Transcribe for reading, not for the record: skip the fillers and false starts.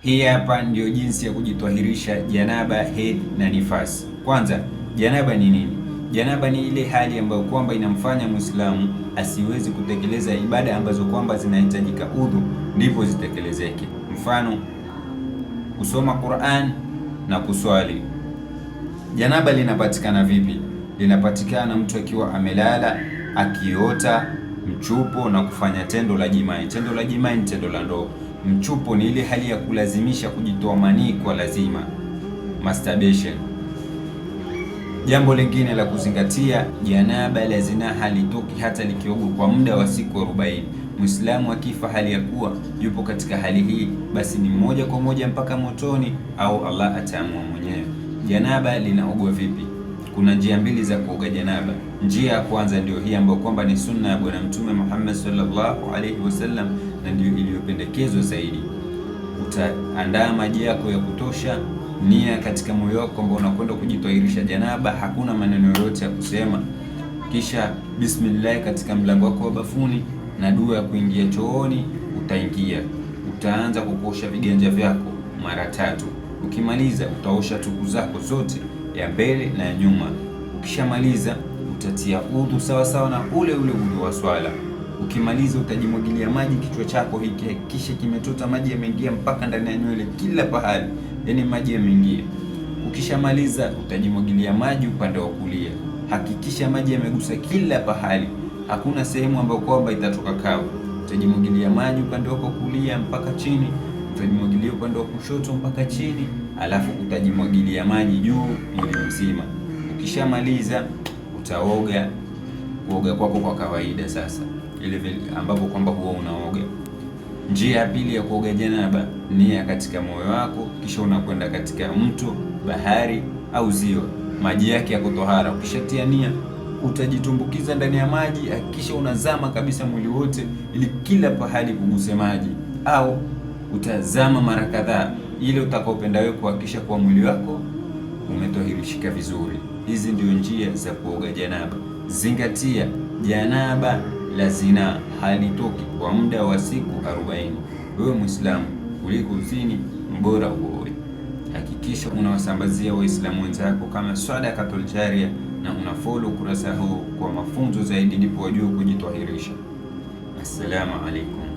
Hii hapa ndio jinsi ya kujitwahirisha janaba, hedhi na nifasi. Kwanza, janaba ni nini? Janaba ni ile hali ambayo kwamba inamfanya Muislamu asiwezi kutekeleza ibada ambazo kwamba zinahitajika udhu ndipo zitekelezeke. Mfano, kusoma Qur'an na kuswali. Janaba linapatikana vipi? Linapatikana mtu akiwa amelala, akiota mchupo na kufanya tendo la jimai. Tendo la jimai ni tendo la ndoa. Mchupo ni ile hali ya kulazimisha kujitoa manii kwa lazima, masturbation. Jambo lingine la kuzingatia, janaba la zinaa halitoki hata likiogwa kwa muda wa siku 40. Muislamu akifa hali ya kuwa yupo katika hali hii, basi ni moja kwa moja mpaka motoni au Allah ataamua mwenyewe. Janaba linaogwa vipi? Kuna njia mbili za kuoga janaba. Njia ya kwanza ndio hii ambayo kwamba ni sunna ya Bwana Mtume Muhammad sallallahu alaihi wasallam, na ndio iliyopendekezwa zaidi. Utaandaa maji yako ya kutosha, nia katika moyo wako kwamba unakwenda kujitwahirisha janaba, hakuna maneno yoyote ya kusema. Kisha bismillah katika mlango wako wa bafuni na dua ya kuingia chooni. Utaingia, utaanza kuosha viganja vyako mara 3. Ukimaliza utaosha tupu zako zote, ya mbele na ya nyuma. Ukishamaliza utatia udhu sawa sawa na ule udhu wa swala. Ukimaliza utajimwagilia maji kichwa chako hiki, hakikisha kimetota maji yameingia mpaka ndani ya nywele kila pahali, yani maji yameingia. Ukishamaliza utajimwagilia maji upande wa kulia, hakikisha maji yamegusa kila pahali, hakuna sehemu ambayo kwamba itatoka kavu. Utajimwagilia maji upande wa kulia mpaka chini, utajimwagilia upande wa kushoto mpaka chini, alafu utajimwagilia maji juu mwili mzima. Ukishamaliza utaoga kuoga kwako kwa kawaida sasa, ile vile ambapo kwamba huwa unaoga. Njia ya pili ya kuoga janaba, nia katika moyo wako, kisha unakwenda katika mto, bahari au ziwa, maji yake ya kutohara. Ukishatia nia utajitumbukiza ndani ya maji, hakikisha unazama kabisa mwili wote ili kila pahali kuguse maji, au utazama mara kadhaa ile utakaopenda wewe kuhakikisha kwa mwili wako umetahirishika vizuri. Hizi ndio njia za kuoga janaba. Zingatia, janaba la zinaa halitoki kwa muda wa siku 40. Wewe Muislamu, kuliko uzini mbora uoe. Hakikisha unawasambazia Waislamu wenzako kama sadaqatul jaria, na unafollow kurasa huu kwa mafunzo zaidi, ndipo wajue kujitwahirisha. Assalamu alaikum.